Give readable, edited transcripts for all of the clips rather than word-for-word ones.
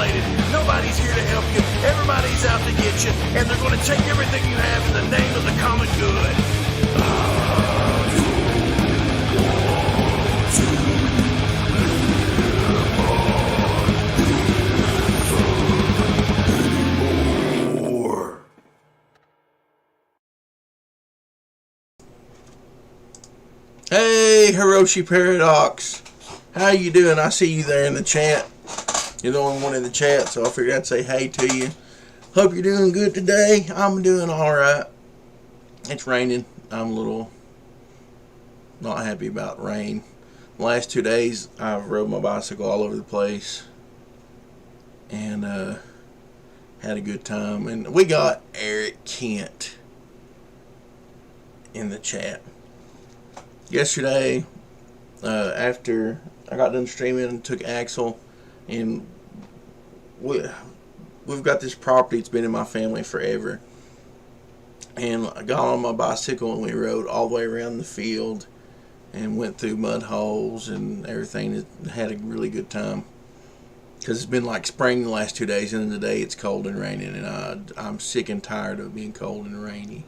isolated. Nobody's here to help you. Everybody's out to get you, and they're going to take everything you have in the name of the common good. Hey, Hiroshi Paradox. How you doing? I see you there in the chat. You're the only one in the chat, so I figured I'd say hey to you. Hope you're doing good today. I'm doing alright. It's raining. I'm a little not happy about rain. The last 2 days, I've rode my bicycle all over the place. And had a good time. And we got Eric Kent in the chat. Yesterday, after I got done streaming and took Axel, and we've got this property that's been in my family forever. And I got on my bicycle and we rode all the way around the field and went through mud holes and everything. It had a really good time. Because it's been like spring the last 2 days, and today it's cold and raining, and I'm sick and tired of being cold and rainy.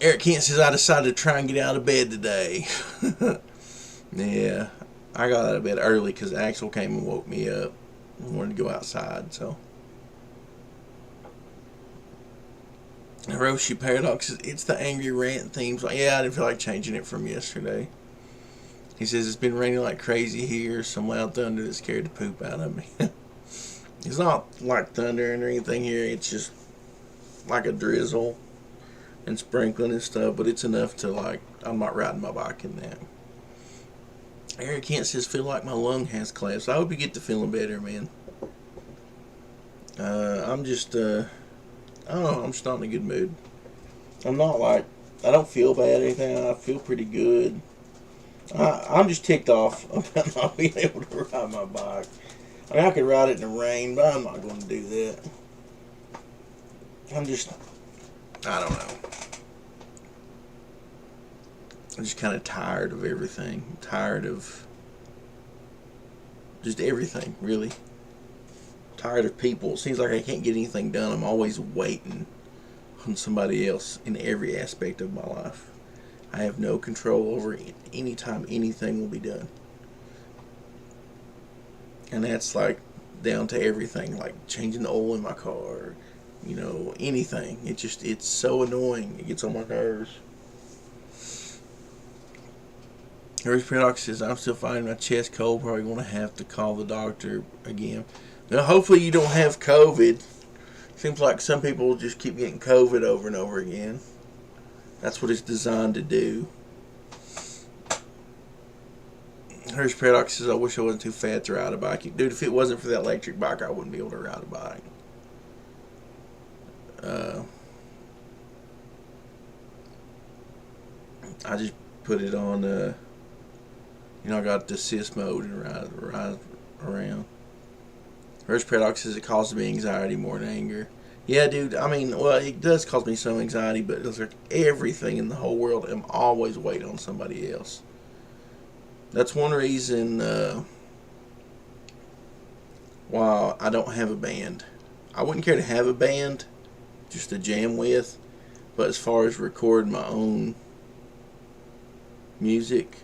Eric Kent says, I decided to try and get out of bed today. Yeah, I got out of bed early because Axel came and woke me up and wanted to go outside. So, Hiroshi Paradox says, it's the angry rant themes. Yeah, I didn't feel like changing it from yesterday. He says, it's been raining like crazy here. Some loud thunder that scared the poop out of me. It's not like thundering or anything here. It's just like a drizzle and sprinkling and stuff, but it's enough to, like, I'm not riding my bike in that. Eric Kent says, feel like my lung has collapsed. I hope you get to feeling better, man. I'm just, I don't know, I'm just not in a good mood. I'm not like, I don't feel bad or anything. I feel pretty good. I'm just ticked off about not being able to ride my bike. I mean, I could ride it in the rain, but I'm not going to do that. I don't know. I'm just kind of tired of everything. I'm tired of just everything, really. Tired of people. It seems like I can't get anything done. I'm always waiting on somebody else in every aspect of my life. I have no control over any time anything will be done. And that's like down to everything, like changing the oil in my car, you know, anything. It's so annoying. It gets on my nerves. Harris Paradox says, I'm still finding my chest cold. Probably going to have to call the doctor again. Now, hopefully you don't have COVID. Seems like some people just keep getting COVID over and over again. That's what it's designed to do. Harris Paradox says, I wish I wasn't too fat to ride a bike. Dude, if it wasn't for that electric bike, I wouldn't be able to ride a bike. I just put it on, I got the assist mode and ride around. Harris Paradox says, it causes me anxiety more than anger. Yeah, dude, I mean, well, it does cause me some anxiety, but it's like everything in the whole world, I'm always waiting on somebody else. That's one reason why I don't have a band. I wouldn't care to have a band just to jam with, but as far as recording my own music,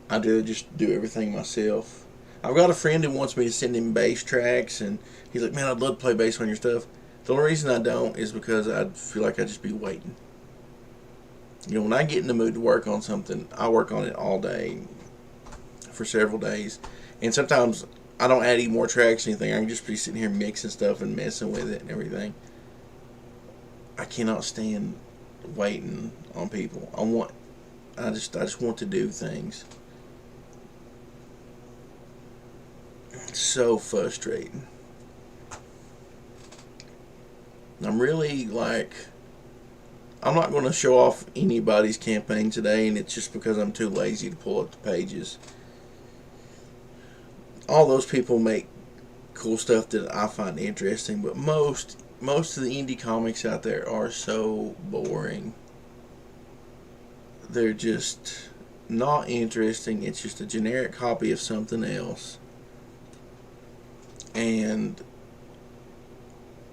I'd rather just do everything myself. I've got a friend who wants me to send him bass tracks, and he's like, man, I'd love to play bass on your stuff. The only reason I don't is because I feel like I'd just be waiting. You know, when I get in the mood to work on something, I work on it all day for several days. And sometimes I don't add any more tracks or anything. I can just be sitting here mixing stuff and messing with it and everything. I cannot stand waiting on people. I just want to do things. It's so frustrating. I'm really I'm not going to show off anybody's campaign today, and it's just because I'm too lazy to pull up the pages. All those people make cool stuff that I find interesting, but most of the indie comics out there are so boring. They're just not interesting. It's just a generic copy of something else. And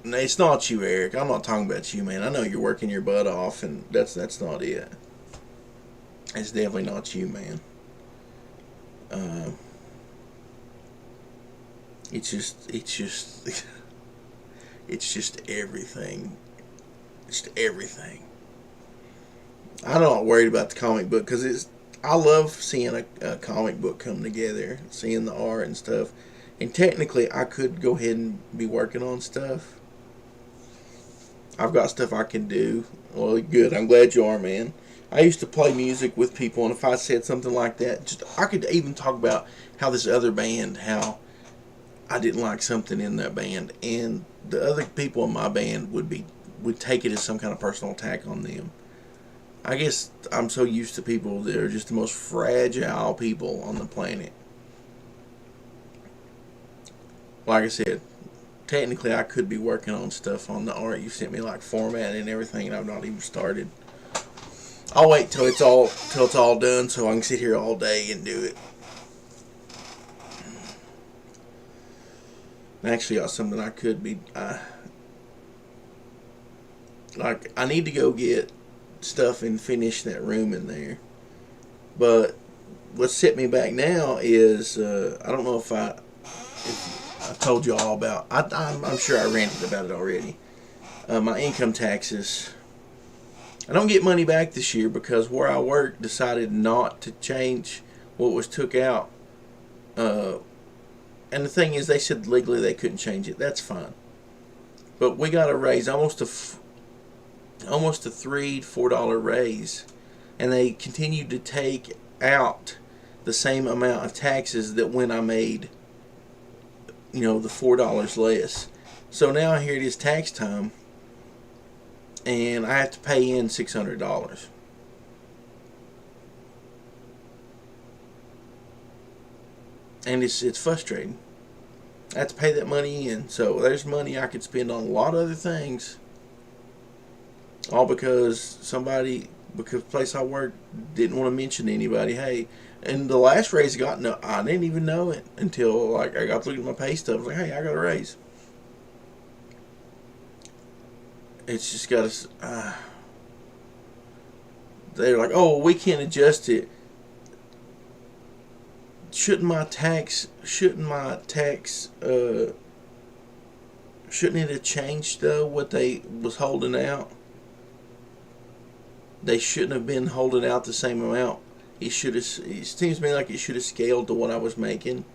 it's not you, Eric. I'm not talking about you, man. I know you're working your butt off, and that's not it. It's definitely not you, man. Uh, it's just it's just everything. Just everything. I'm not worried about the comic book because I love seeing a comic book come together, seeing the art and stuff. And technically, I could go ahead and be working on stuff. I've got stuff I can do. Well, good. I'm glad you are, man. I used to play music with people, and if I said something like that, I could even talk about how this other band, how I didn't like something in that band, and the other people in my band would take it as some kind of personal attack on them. I guess I'm so used to people that are just the most fragile people on the planet. Like I said, technically I could be working on stuff on the art you sent me, like formatting and everything, and I've not even started. I'll wait till it's all done so I can sit here all day and do it. I actually got something I could be like I need to go get stuff and finish that room in there. But what's set me back now is I don't know if I told you all about. I'm sure I ranted about it already. My income taxes. I don't get money back this year because where I work decided not to change what was took out. And the thing is, they said legally they couldn't change it. That's fine. But we got a raise, almost a $3-4 raise, and they continued to take out the same amount of taxes that when I made, the $4 less. So now here it is tax time, and I have to pay in $600. And it's frustrating. I have to pay that money in. So there's money I could spend on a lot of other things. All because because the place I work didn't want to mention to anybody, hey, and the last raise I got, no, I didn't even know it until I got to look at my pay stub. I was like, hey, I got a raise. It's just got to, they're like, oh, we can't adjust it. Shouldn't it have changed though what they was holding out? They shouldn't have been holding out the same amount. It seems to me like it should have scaled to what I was making.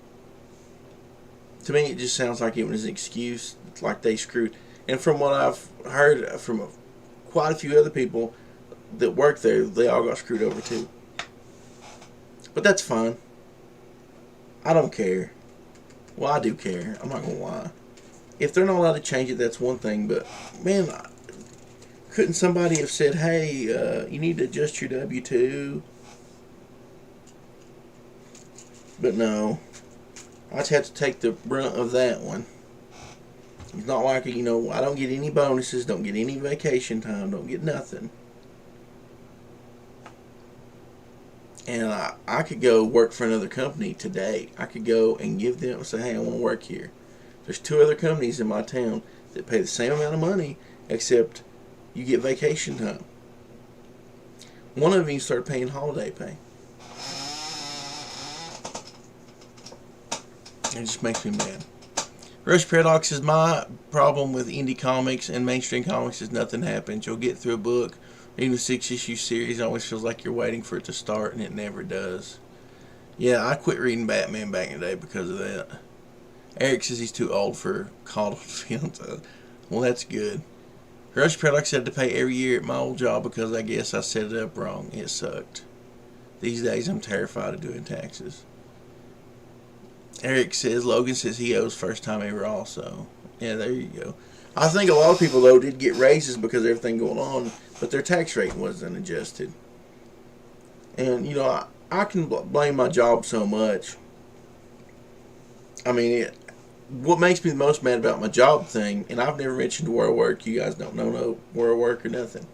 To me, it just sounds like it was an excuse, like they screwed. And from what I've heard from quite a few other people that work there, they all got screwed over too. But that's fine. I don't care. Well, I do care. I'm not going to lie. If they're not allowed to change it, that's one thing. But, man, couldn't somebody have said, hey, you need to adjust your W-2? But no. I just have to take the brunt of that one. It's not like, I don't get any bonuses, don't get any vacation time, don't get nothing. And I could go work for another company today. I could go and give them, say, hey, I want to work here. There's 2 other companies in my town that pay the same amount of money, except you get vacation time. One of them started paying holiday pay. It just makes me mad. Rush Paradox says, my problem with indie comics and mainstream comics is nothing happens. You'll get through a book. Even a 6-issue series always feels like you're waiting for it to start, and it never does. Yeah, I quit reading Batman back in the day because of that. Eric says he's too old for Call of Field. Well, that's good. Rush Paradox had to pay every year at my old job because I guess I set it up wrong. It sucked. These days I'm terrified of doing taxes. Eric says, Logan says he owes first time ever also. Yeah, there you go. I think a lot of people, though, did get raises because of everything going on, but their tax rate wasn't adjusted. And, I can blame my job so much. I mean, what makes me the most mad about my job thing, and I've never mentioned where I work, you guys don't know where I work or nothing,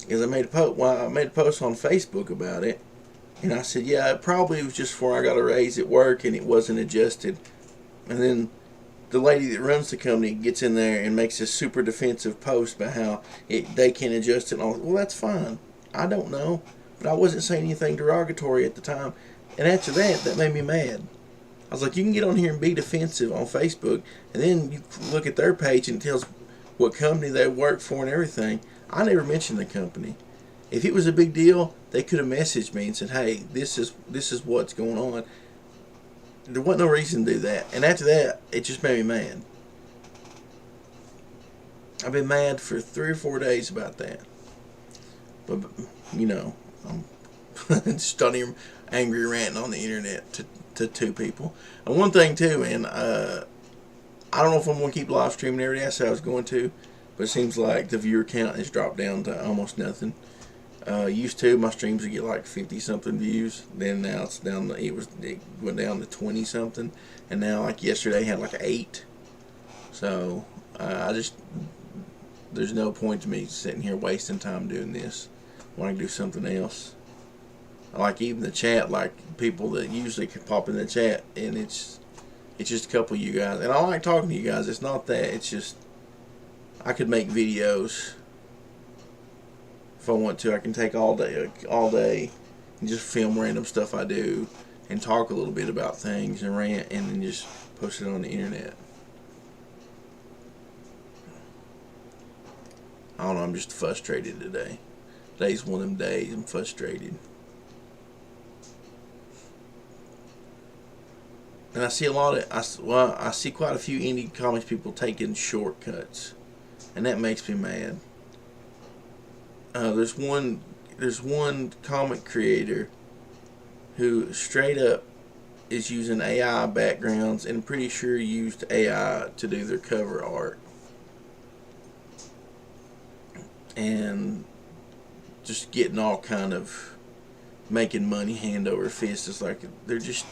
is I made a post on Facebook about it, And I said, yeah, it probably was just before I got a raise at work and it wasn't adjusted. And then the lady that runs the company gets in there and makes a super defensive post about how they can't adjust it. And all. Well, that's fine. I don't know. But I wasn't saying anything derogatory at the time. And after that, that made me mad. I was like, you can get on here and be defensive on Facebook, and then you look at their page and it tells what company they work for and everything. I never mentioned the company. If it was a big deal, they could have messaged me and said, hey, this is what's going on. There wasn't no reason to do that. And after that, it just made me mad. I've been mad for 3 or 4 days about that. But, you know, I'm just on here angry ranting on the internet to 2 people. And one thing too, man, I don't know if I'm going to keep live streaming every day. I said I was going to, but it seems like the viewer count has dropped down to almost nothing. Used to, my streams would get like 50 something views. Then now it's down to, it went down to 20 something, and now like yesterday had like 8. So there's no point to me sitting here wasting time doing this when I can do something else. I like even the chat, like people that usually can pop in the chat, and it's just a couple of you guys, and I like talking to you guys. It's not that, it's just I could make videos if I want to. I can take all day and just film random stuff I do and talk a little bit about things and rant and then just post it on the internet. I don't know, I'm just frustrated today. Today's one of them days I'm frustrated. And I see a lot of, I see quite a few indie comics people taking shortcuts, and that makes me mad. There's one comic creator who straight up is using AI backgrounds, and I'm pretty sure used AI to do their cover art, and just getting all kind of making money hand over fist. It's like they're just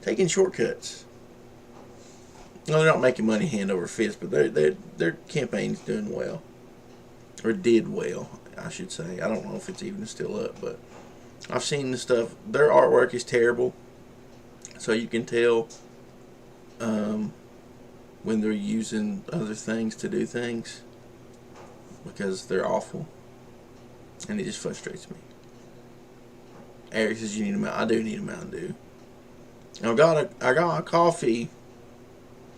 taking shortcuts. No, they're not making money hand over fist, but their campaign's doing well, or did well, I should say. I don't know if it's even still up, but I've seen the stuff. Their artwork is terrible, so you can tell when they're using other things to do things, because they're awful, and it just frustrates me. Eric says you need a Mountain. I do need a Mountain Dew. I got a coffee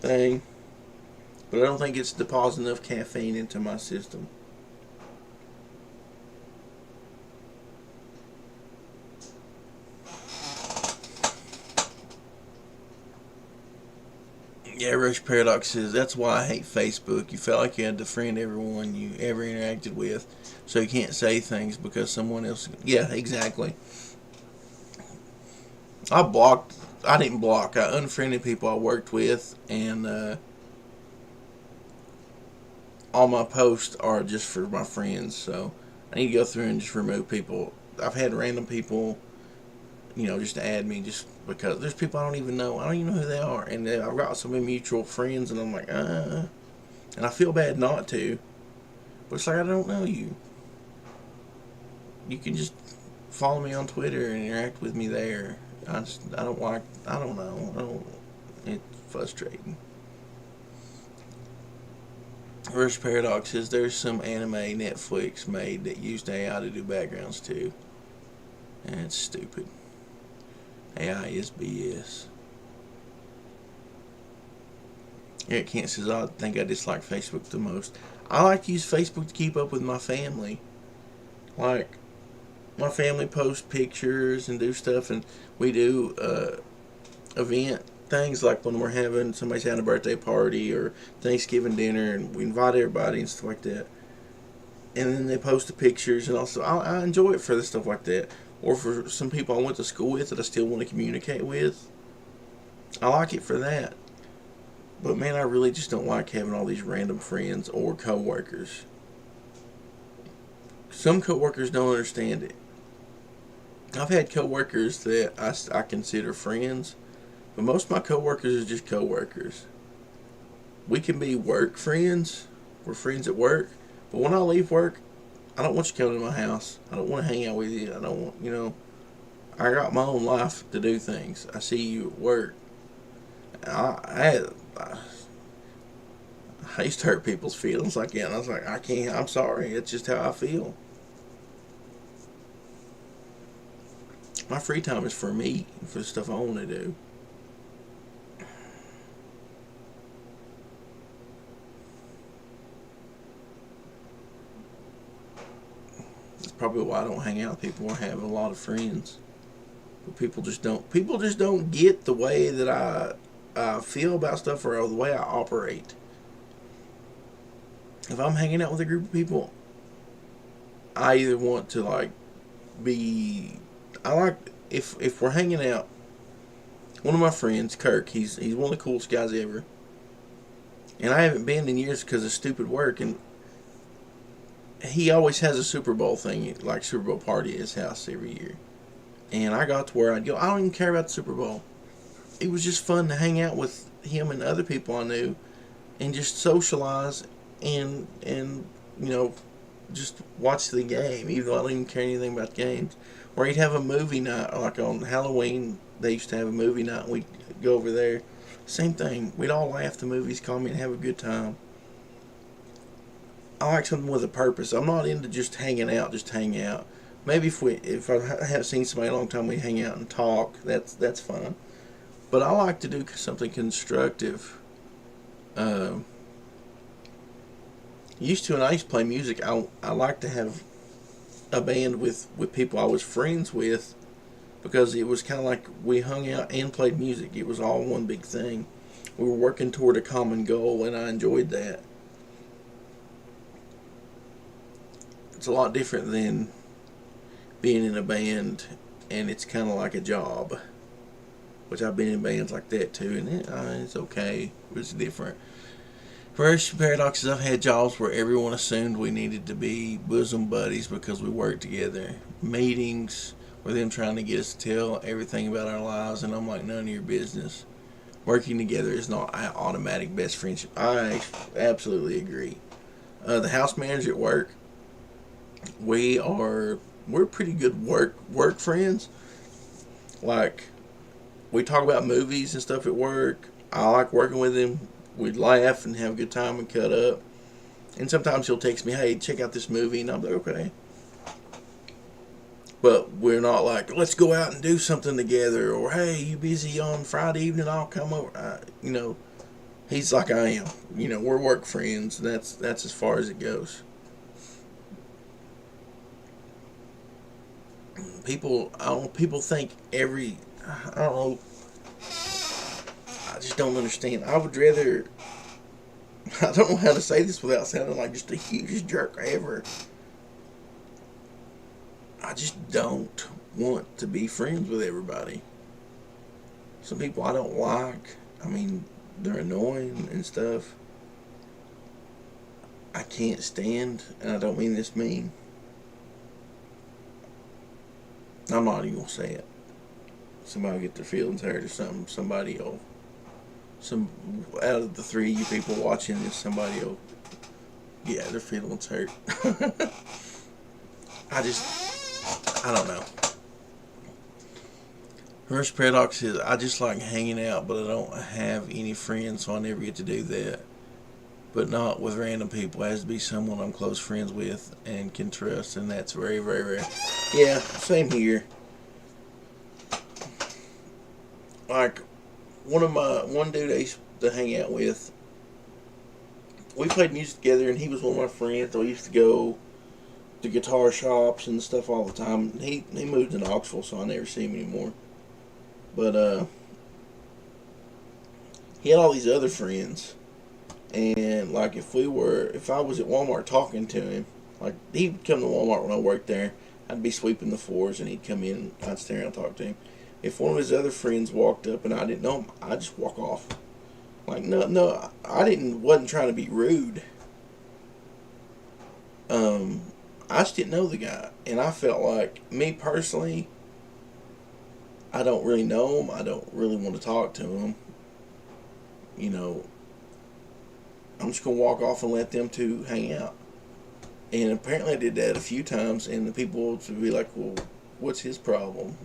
thing, but I don't think it's depositing enough caffeine into my system. Yeah, Rush Paradox says, that's why I hate Facebook. You felt like you had to friend everyone you ever interacted with, so you can't say things because someone else... Yeah, exactly. I didn't block. I unfriended people I worked with, and all my posts are just for my friends, so I need to go through and just remove people. I've had random people, just add me just because there's people I don't even know. I don't even know who they are, and I've got so many mutual friends, and I'm like, and I feel bad not to, but it's like I don't know you. You can just follow me on Twitter and interact with me there. It's frustrating. Rush Paradox says there's some anime Netflix made that used AI to do backgrounds too. And it's stupid. AI is BS. Eric Kent says, I think I dislike Facebook the most. I like to use Facebook to keep up with my family. Like, my family posts pictures and do stuff, and we do event things like when we're somebody's having a birthday party or Thanksgiving dinner, and we invite everybody and stuff like that. And then they post the pictures, and also I enjoy it for the stuff like that. Or for some people I went to school with that I still want to communicate with. I like it for that. But man, I really just don't like having all these random friends or co-workers. Some co-workers don't understand it. I've had co-workers that I consider friends, but most of my co-workers are just co-workers. We can be work friends. We're friends at work. But when I leave work, I don't want you coming to my house. I don't want to hang out with you. I don't want, I got my own life to do things. I see you at work. I used to hurt people's feelings like that. And I was like, I can't. I'm sorry. It's just how I feel. My free time is for me, for the stuff I want to do. That's probably why I don't hang out with people or have a lot of friends. But people just don't. People just don't get the way that I feel about stuff or the way I operate. If I'm hanging out with a group of people, I either want to like be. I like if we're hanging out. One of my friends, Kirk, he's one of the coolest guys ever. And I haven't been in years because of stupid work. And he always has a Super Bowl thing, like Super Bowl party at his house every year. And I got to where I'd go, I don't even care about the Super Bowl. It was just fun to hang out with him and other people I knew and just socialize and just watch the game, even though I don't even care anything about games. Or he'd have a movie night, like on Halloween, they used to have a movie night, and we'd go over there. Same thing. We'd all laugh the movies, comment, and have a good time. I like something with a purpose. I'm not into just hanging out, just hang out. Maybe if I haven't seen somebody in a long time, we hang out and talk. That's fun. But I like to do something constructive. Used to, and I used to play music. I like to have a band with people I was friends with, because it was kind of like we hung out and played music. It was all one big thing. We were working toward a common goal, and I enjoyed that. It's a lot different than being in a band and it's kind of like a job, which I've been in bands like that too, and it's okay. It's different. For Paradoxes, I've had jobs where everyone assumed we needed to be bosom buddies because we worked together. Meetings where them trying to get us to tell everything about our lives, and I'm like, none of your business. Working together is not an automatic best friendship. I absolutely agree. The house manager at work, we're pretty good work friends. Like, we talk about movies and stuff at work. I like working with him. We'd laugh and have a good time and cut up. And sometimes he'll text me, hey, check out this movie, and I'm like, okay. But we're not like, let's go out and do something together, or hey, you busy on Friday evening? I'll come over. He's like I am. We're work friends. That's as far as it goes. People think I don't know. I just don't understand. I would rather. I don't know how to say this without sounding like just the hugest jerk ever. I just don't want to be friends with everybody. Some people I don't like. I mean, they're annoying and stuff. I can't stand, and I don't mean this mean. I'm not even gonna say it. Somebody will get their feelings hurt or something. Somebody will. Out of the three of you people watching this, somebody will. Yeah, their feelings hurt. I don't know. First paradox is I just like hanging out, but I don't have any friends, so I never get to do that. But not with random people. It has to be someone I'm close friends with and can trust, and that's very, very rare. Yeah, same here. Like, one dude I used to hang out with, we played music together, and he was one of my friends. We used to go to guitar shops and stuff all the time. He moved to Knoxville, so I never see him anymore. But he had all these other friends, and like if I was at Walmart talking to him, like he'd come to Walmart when I worked there. I'd be sweeping the floors, and he'd come in. I'd stare around and talk to him. If one of his other friends walked up and I didn't know him, I'd just walk off. Like no, wasn't trying to be rude. I just didn't know the guy, and I felt like, me personally, I don't really know him. I don't really want to talk to him. I'm just going to walk off and let them two hang out. And apparently I did that a few times, and the people would be like, well, what's his problem?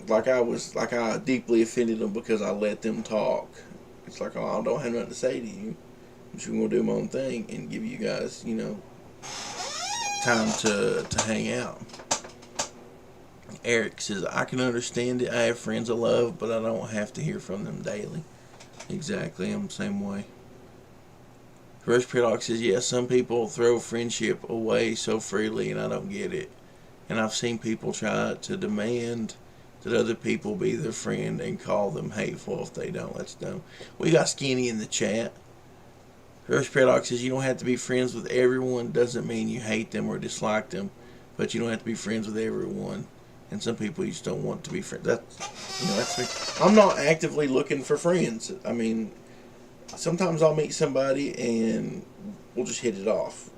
I deeply offended them because I let them talk. It's like, oh, I don't have nothing to say to you. I'm just gonna do my own thing and give you guys, time to hang out. Eric says, I can understand it. I have friends I love, but I don't have to hear from them daily. Exactly, I'm the same way. Rush Paradox says, yeah, some people throw friendship away so freely, and I don't get it. And I've seen people try to demand that other people be their friend and call them hateful if they don't. That's dumb. We got Skinny in the chat. Rush Paradox says, you don't have to be friends with everyone. Doesn't mean you hate them or dislike them, but you don't have to be friends with everyone. And some people you just don't want to be friends. That's me. I'm not actively looking for friends. I mean, sometimes I'll meet somebody and we'll just hit it off,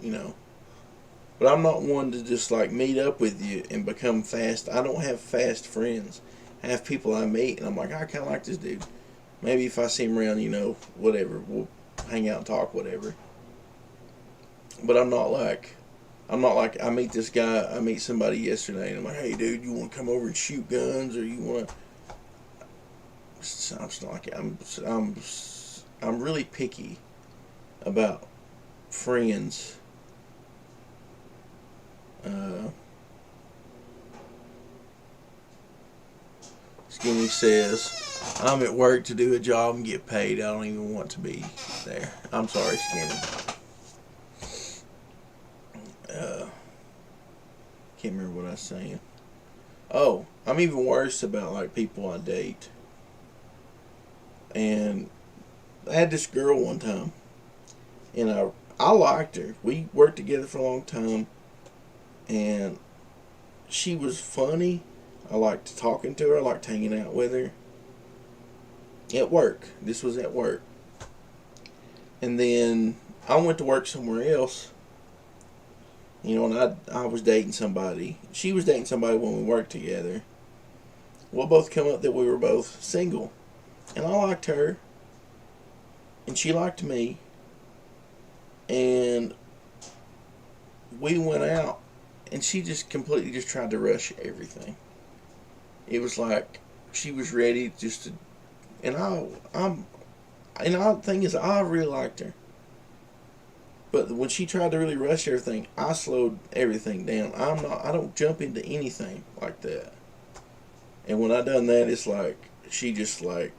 But I'm not one to just like meet up with you and become fast. I don't have fast friends. I have people I meet and I'm like, I kind of like this dude. Maybe if I see him around, whatever, we'll hang out and talk, whatever. But I'm not like I meet this guy. I meet somebody yesterday and I'm like, hey dude, you want to come over and shoot guns, or you want to? I'm just like I'm really picky about friends. Skinny says, I'm at work to do a job and get paid. I don't even want to be there. I'm sorry, Skinny. Can't remember what I was saying. Oh, I'm even worse about like people I date. And I had this girl one time, and I liked her. We worked together for a long time, and she was funny. I liked talking to her. I liked hanging out with her. At work. This was at work. And then I went to work somewhere else. And I was dating somebody. She was dating somebody when we worked together. We'll both come up that we were both single. And I liked her. And she liked me. And we went out. And she just completely just tried to rush everything. It was like she was ready just to... And the thing is, I really liked her. But when she tried to really rush everything, I slowed everything down. I don't jump into anything like that. And when I done that, it's like, she just like,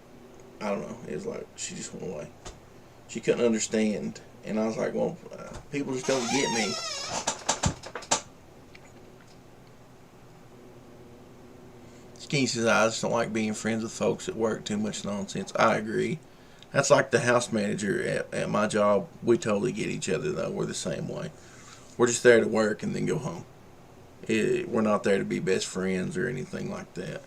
I don't know, it's like, she just went away. She couldn't understand. And I was like, well, people just don't get me. Skinny says, I just don't like being friends with folks at work. Too much nonsense. I agree. That's like the house manager at my job. We totally get each other, though. We're the same way. We're just there to work and then go home. We're not there to be best friends or anything like that.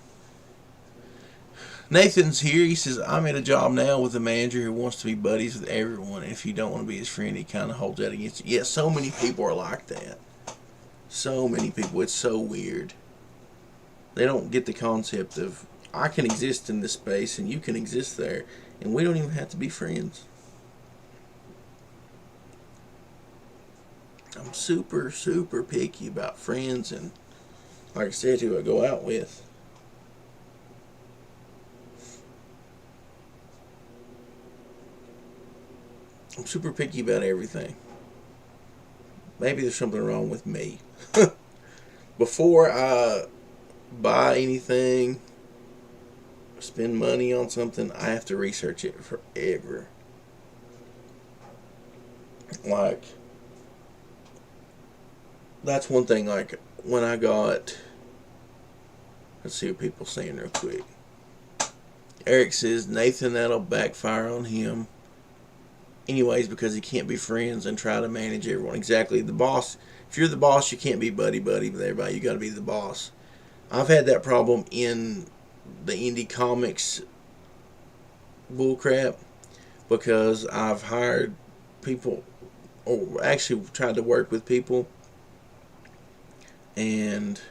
Nathan's here. He says, I'm at a job now with a manager who wants to be buddies with everyone. And if you don't want to be his friend, he kind of holds that against you. Yeah, so many people are like that. So many people. It's so weird. They don't get the concept of, I can exist in this space and you can exist there. And we don't even have to be friends. I'm super, super picky about friends and, like I said, who I go out with. I'm super picky about everything. Maybe there's something wrong with me. Before I buy anything, spend money on something, I have to research it forever. Like, that's one thing, like, when I got, let's see what people are saying real quick. Eric says, Nathan, that'll backfire on him. Anyways, because he can't be friends and try to manage everyone. Exactly. The boss, if you're the boss, you can't be buddy-buddy with everybody. You got to be the boss. I've had that problem in the indie comics bullcrap because I've hired people, or actually tried to work with people, and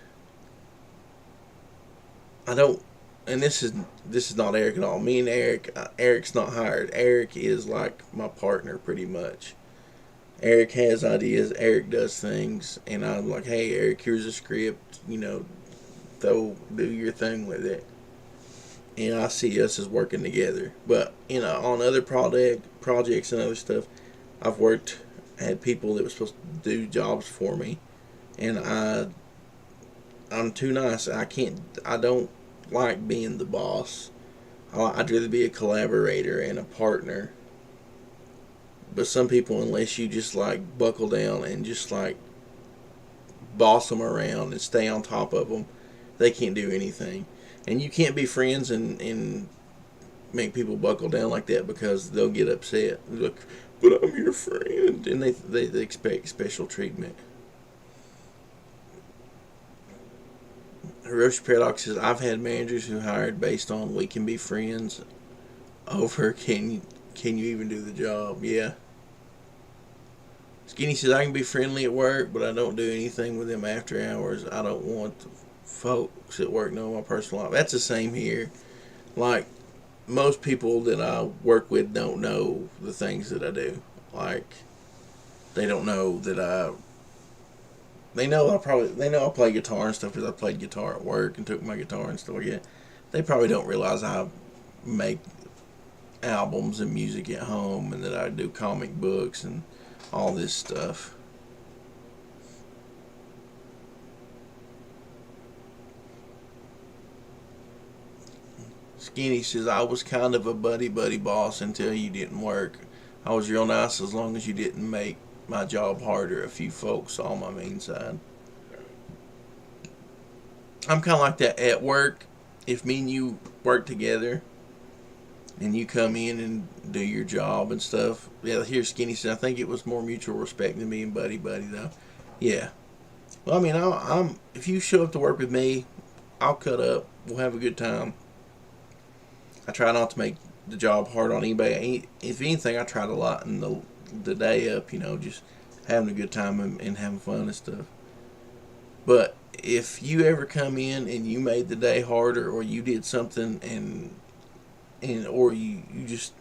I don't, and this is not Eric at all. Me and Eric's not hired. Eric is like my partner pretty much. Eric has ideas, Eric does things, and I'm like, hey Eric, here's a script, do your thing with it. And I see us as working together. But on other projects and other stuff, I've had people that were supposed to do jobs for me, and I'm too nice. I don't like being the boss. I'd rather be a collaborator and a partner. But some people, unless you just like buckle down and just like boss them around and stay on top of them, they can't do anything. And you can't be friends and make people buckle down like that, because they'll get upset. They're like, but I'm your friend. And they expect special treatment. Roche Paradox says, I've had managers who hired based on we can be friends over can you even do the job. Yeah. Skinny says, I can be friendly at work, but I don't do anything with them after hours. I don't want the folks at work know my personal life. That's the same here. Like, most people that I work with don't know the things that I do. Like, they don't know that they know I play guitar and stuff, because I played guitar at work and took my guitar and stuff like that. They probably don't realize I make albums and music at home, and that I do comic books and all this stuff. Skinny says, I was kind of a buddy boss until you didn't work. I was real nice as long as you didn't make my job harder. A few folks on my mean side. I'm kind of like that at work. If me and you work together and you come in and do your job and stuff, yeah, here's Skinny said, I think it was more mutual respect than being buddy though. Yeah. Well, I mean, if you show up to work with me, I'll cut up. We'll have a good time. I try not to make the job hard on anybody. If anything, I try to lighten the day up, just having a good time and having fun and stuff. But if you ever come in and you made the day harder, or you did something or you just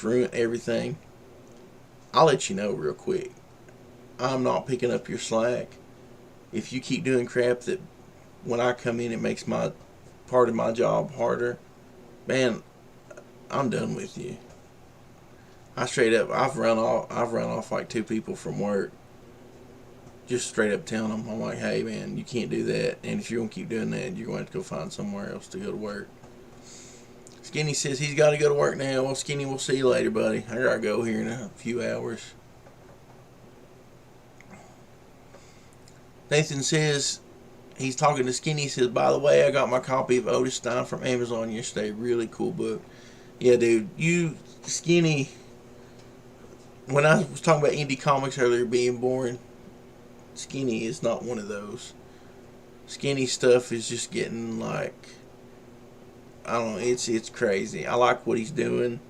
ruin everything, I'll let you know real quick. I'm not picking up your slack. If you keep doing crap that when I come in it makes my part of my job harder, man, I'm done with you. I've run off like 2 people from work. Just straight up telling them, I'm like, hey man, you can't do that, and if you're gonna keep doing that, you're going to have to go find somewhere else to go to work. Skinny says he's got to go to work now. Well, Skinny, we'll see you later, buddy. I gotta go here in a few hours. Nathan says he's talking to Skinny. He says, by the way, I got my copy of Otis Stein from Amazon yesterday. Really cool book. Yeah, dude. Skinny, when I was talking about indie comics earlier being boring, Skinny is not one of those. Skinny stuff is just getting like, I don't know, it's crazy. I like what he's doing.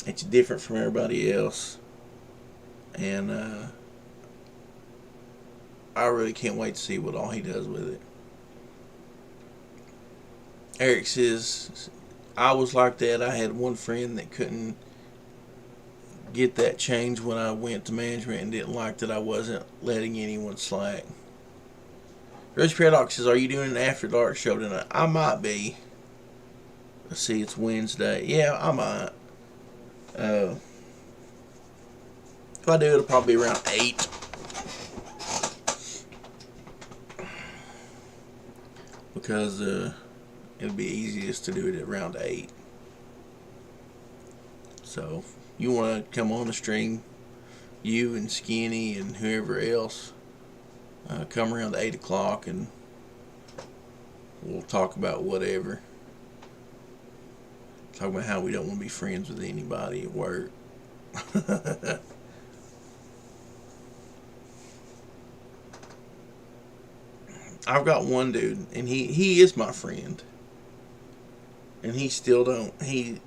It's different from everybody else. And I really can't wait to see what all he does with it. Eric says, I was like that. I had one friend that couldn't get that change when I went to management and didn't like that I wasn't letting anyone slack. Rose Paradox says, are you doing an After Dark show tonight? I might be. Let's see, it's Wednesday. Yeah, I might. If I do, it'll probably be around 8. Because it'll be easiest to do it at around 8. So, you want to come on the stream, you and Skinny and whoever else, come around 8 o'clock and we'll talk about whatever. Talk about how we don't want to be friends with anybody at work. I've got one dude, and he is my friend, and he still don't, he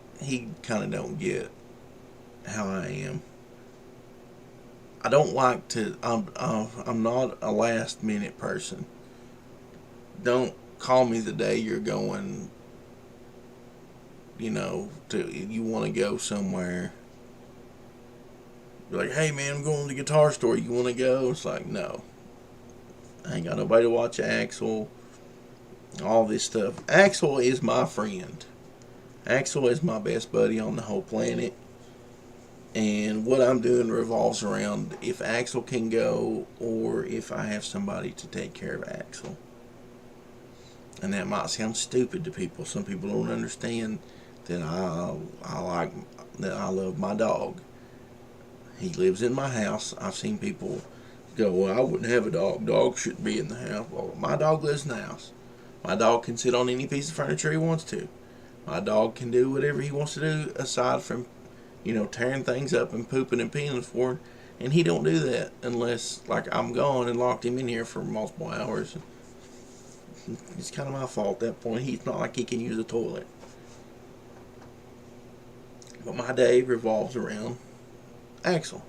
kind of don't get how I am. I don't like to, I'm not a last minute person. Don't call me the day you're going, you want to go somewhere. Be like, hey man, I'm going to the guitar store, you want to go? It's like, no. I ain't got nobody to watch Axel. All this stuff. Axel is my friend. Axel is my best buddy on the whole planet. And what I'm doing revolves around if Axel can go or if I have somebody to take care of Axel. And that might sound stupid to people. Some people don't understand that I love my dog. He lives in my house. I've seen people go, well, I wouldn't have a dog. Dogs shouldn't be in the house. Well, my dog lives in the house. My dog can sit on any piece of furniture he wants to. My dog can do whatever he wants to do aside from, tearing things up and pooping and peeing for it. And he don't do that unless, like, I'm gone and locked him in here for multiple hours. It's kind of my fault at that point. He's not like he can use a toilet. But my day revolves around Axel.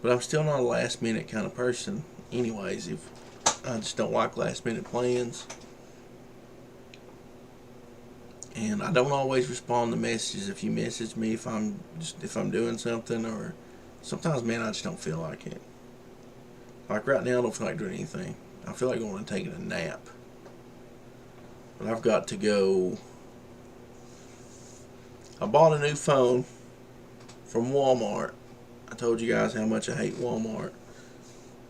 But I'm still not a last minute kind of person. Anyways, if I just don't like last minute plans. And I don't always respond to messages if you message me if I'm doing something, or sometimes, man, I just don't feel like it. Like right now, I don't feel like doing anything. I feel like going and taking a nap. But I've got to go. I bought a new phone from Walmart. I told you guys how much I hate Walmart.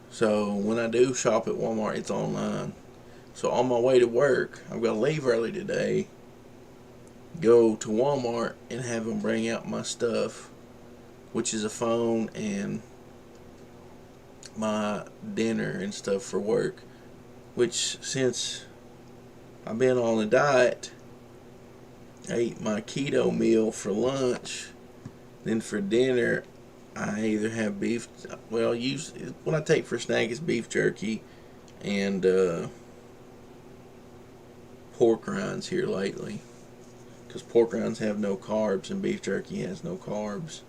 So when I do shop at Walmart, it's online. So on my way to work, I've got to leave early today, go to Walmart and have them bring out my stuff, which is a phone and my dinner and stuff for work, which since I've been on a diet, I eat my keto meal for lunch, then for dinner I either have beef, well, usually what I take for a snack is beef jerky and pork rinds here lately, because pork rinds have no carbs and beef jerky has no carbs,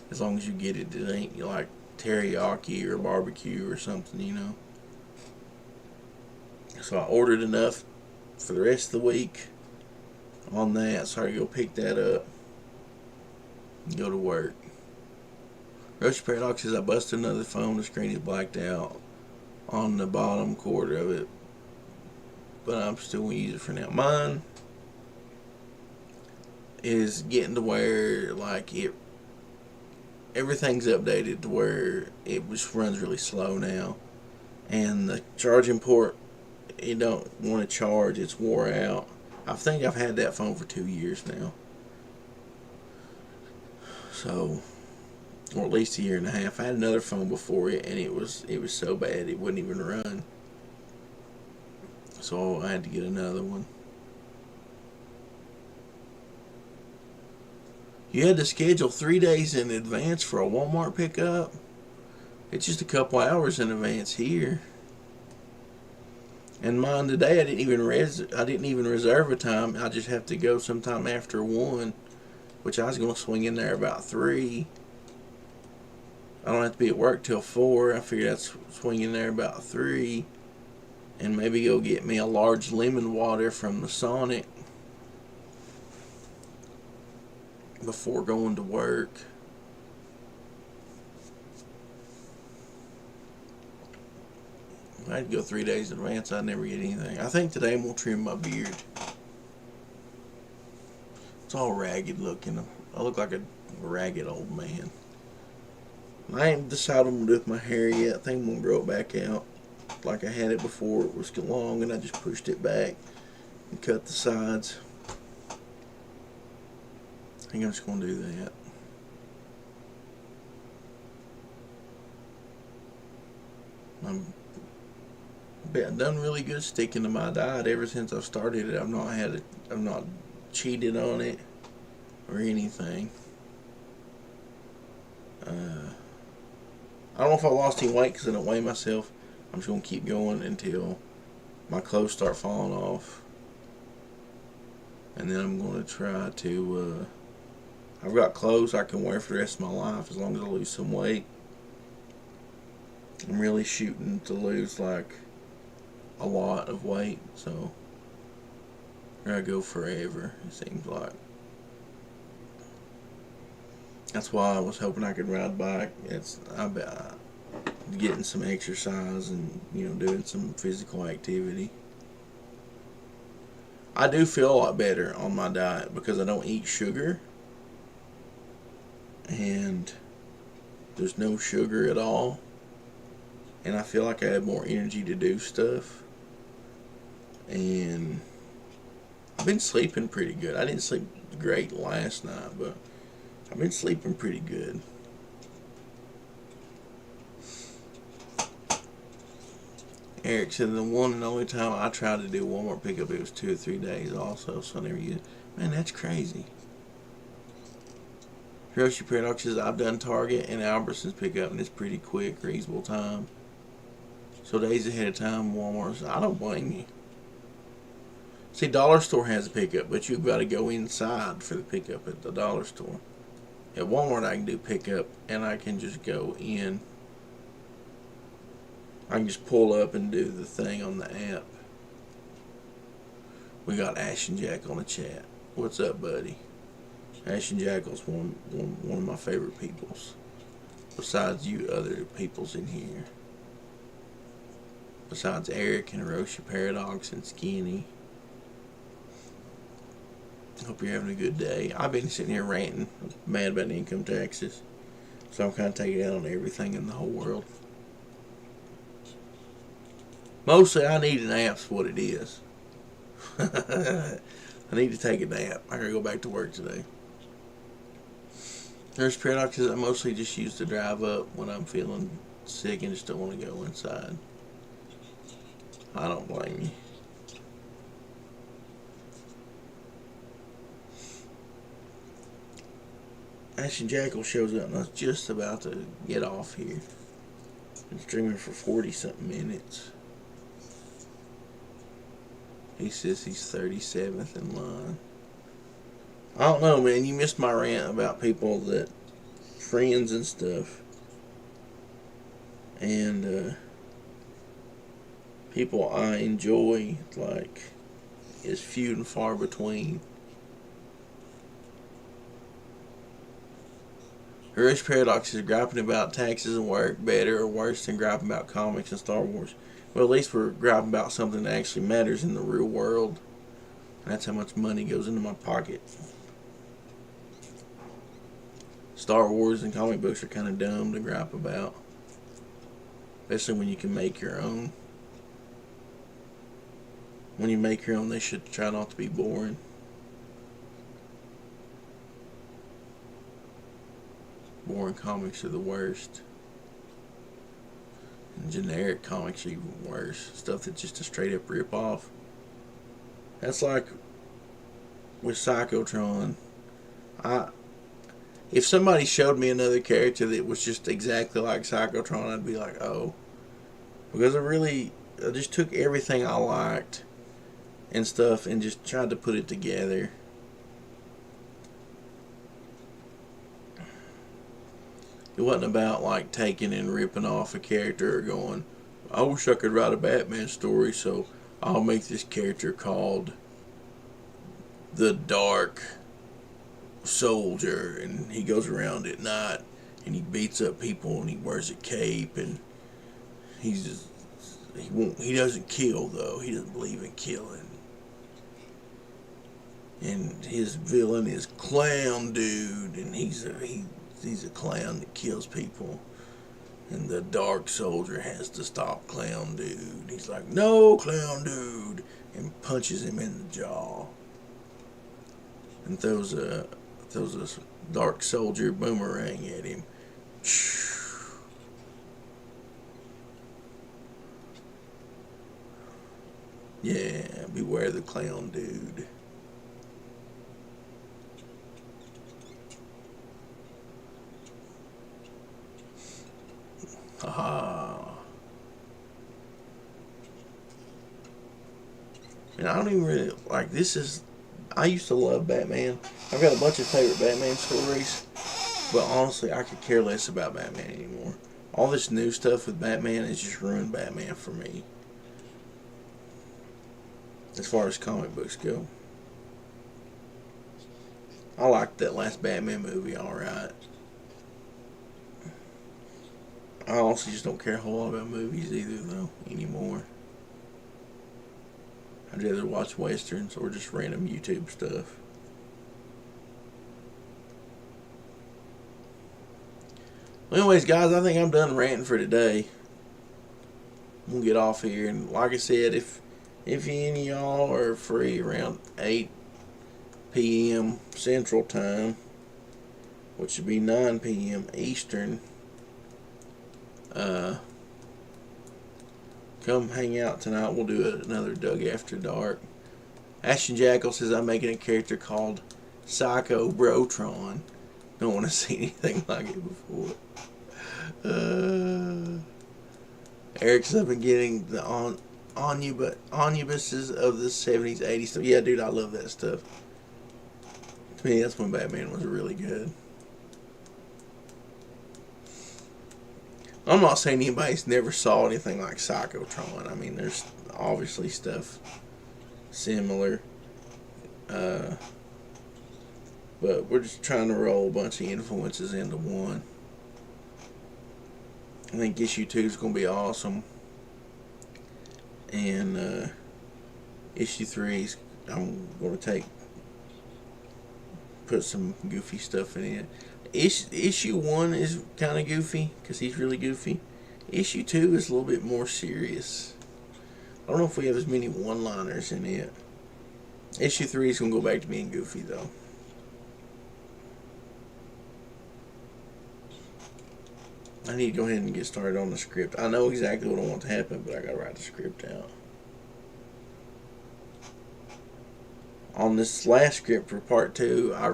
as long as you get it ain't like teriyaki or barbecue or something. So I ordered enough for the rest of the week on that, so I go pick that up and go to work. Roach Paradox says I busted another phone, the screen is blacked out on the bottom quarter of it, but I'm still going to use it for now. Mine is getting to where everything's updated to where it just runs really slow now, and the charging port, it don't want to charge, it's wore out. I think I've had that phone for 2 years now, so, or at least a year and a half. I had another phone before it, and it was so bad it wouldn't even run, so I had to get another one. You had to schedule 3 days in advance for a Walmart pickup. It's just a couple hours in advance here. And mine today, I didn't even reserve a time. I just have to go sometime after 1, which I was going to swing in there about 3. I don't have to be at work till 4. I figured I'd swing in there about 3 and maybe go get me a large lemon water from the Sonic before going to work. I had to go 3 days in advance. I'd never get anything. I think today I'm going to trim my beard. It's all ragged looking. I look like a ragged old man. I ain't decided what I'm going to do with my hair yet. I think I'm going to grow it back out like I had it before. It was long and I just pushed it back and cut the sides. I think I'm just going to do that. I've done really good sticking to my diet ever since I started it. I've not cheated on it or anything. I don't know if I lost any weight because I don't weigh myself. I'm just going to keep going until my clothes start falling off. And then I'm going to try to, I've got clothes I can wear for the rest of my life as long as I lose some weight. I'm really shooting to lose like a lot of weight, so I'm gonna go forever, it seems like. That's why I was hoping I could ride a bike. getting some exercise and, doing some physical activity. I do feel a lot better on my diet because I don't eat sugar, and there's no sugar at all, and I feel like I have more energy to do stuff. And I've been sleeping pretty good. I didn't sleep great last night, but I've been sleeping pretty good. Eric said the one and only time I tried to do Walmart pickup, it was 2 or 3 days also, so I never used it. Man, that's crazy. Hiroshi Paradox says, I've done Target and Albertsons pickup, and it's pretty quick, reasonable time. So days ahead of time, Walmart's, I don't blame you. See, Dollar Store has a pickup, but you've got to go inside for the pickup at the Dollar Store. At Walmart, I can do pickup, and I can just go in. I can just pull up and do the thing on the app. We got Ash and Jack on the chat. What's up, buddy? Ash and Jack's one of my favorite peoples. Besides you other peoples in here. Besides Eric and Hiroshi Paradox and Skinny. Hope you're having a good day. I've been sitting here ranting, mad about income taxes. So I'm kind of taking it out on everything in the whole world. Mostly I need a nap's what it is. I need to take a nap. I gotta go back to work today. Nurse Paradox says I mostly just use to drive up when I'm feeling sick and just don't want to go inside. I don't blame you. Ash and Jackal shows up and I was just about to get off here. Been streaming for 40-something minutes. He says he's 37th in line. I don't know, man. You missed my rant about people that, friends and stuff. And, people I enjoy, like, is few and far between. Hiroshi Paradox is griping about taxes and work better or worse than griping about comics and Star Wars. Well, at least we're griping about something that actually matters in the real world. And that's how much money goes into my pocket. Star Wars and comic books are kind of dumb to gripe about. Especially when you can make your own. When you make your own, they should try not to be boring. Boring comics are the worst. And generic comics are even worse. Stuff that's just a straight up rip off. That's like with PsychoTron. If somebody showed me another character that was just exactly like Psychotron, I'd be like, oh. Because I just took everything I liked and stuff and just tried to put it together. It wasn't about like taking and ripping off a character or going, I wish I could write a Batman story, so I'll make this character called the Dark Soldier, and he goes around at night and he beats up people and he wears a cape, and he doesn't kill though. He doesn't believe in killing. And his villain is Clown Dude, and he's a clown that kills people. And the Dark Soldier has to stop Clown Dude. He's like, no, Clown Dude, and punches him in the jaw. And throws a Dark Soldier boomerang at him. Yeah, beware the Clown Dude. Haha. And I don't even really, like, I used to love Batman. I've got a bunch of favorite Batman stories, but honestly, I could care less about Batman anymore. All this new stuff with Batman has just ruined Batman for me. As far as comic books go. I liked that last Batman movie, alright. I honestly just don't care a whole lot about movies either, though, anymore. I'd rather watch westerns or just random YouTube stuff. Well, anyways, guys, I think I'm done ranting for today. We'll get off here, and like I said, if any of y'all are free around 8 p.m. Central Time, which would be 9 p.m. Eastern, come hang out tonight. We'll do another Doug After Dark. Ashton Jackal says I'm making a character called PsychoTron. Don't want to see anything like it before. Eric's up and getting the omnibuses of the 70s, 80s stuff. Yeah, dude, I love that stuff. To me, that's when Batman was really good. I'm not saying anybody's never saw anything like PsychoTron. I mean, there's obviously stuff similar. But we're just trying to roll a bunch of influences into one. I think issue 2 is going to be awesome. And issue 3 is, I'm going to put some goofy stuff in it. Issue 1 is kind of goofy because he's really goofy. Issue 2 is a little bit more serious. I don't know if we have as many one-liners in it. Issue 3 is going to go back to being goofy, though. I need to go ahead and get started on the script. I know exactly what I want to happen, but I got to write the script out. On this last script for part 2, I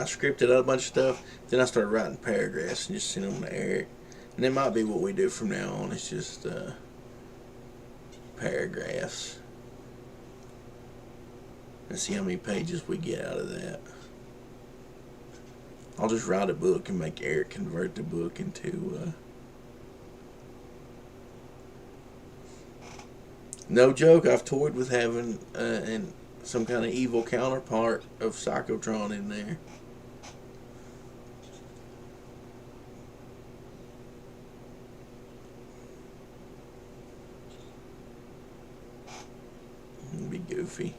scripted out a bunch of stuff, then I started writing paragraphs and just sent them to Eric. And that might be what we do from now on. It's just paragraphs. Let's see how many pages we get out of that. I'll just write a book and make Eric convert the book into no joke, I've toyed with having some kind of evil counterpart of PsychoTron in there. It'd be goofy.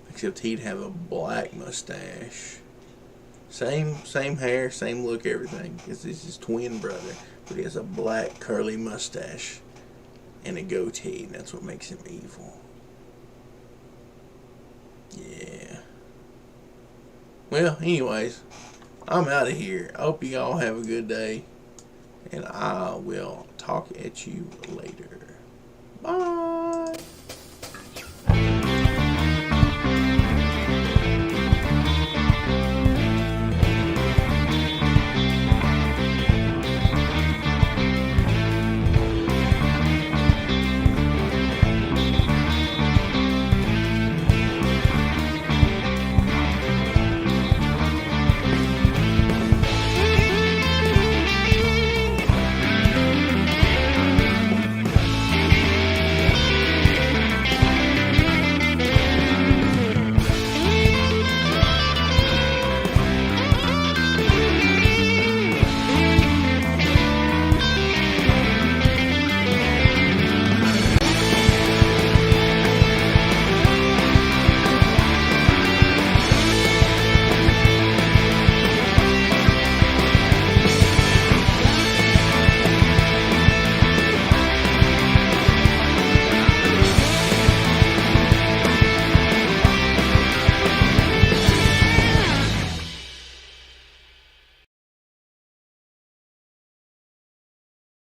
Except he'd have a black mustache. Same hair, same look, everything. It's his twin brother. But he has a black curly mustache and a goatee, and that's what makes him evil. Yeah. Well, anyways, I'm out of here. I hope you all have a good day, and I will talk at you later. Bye.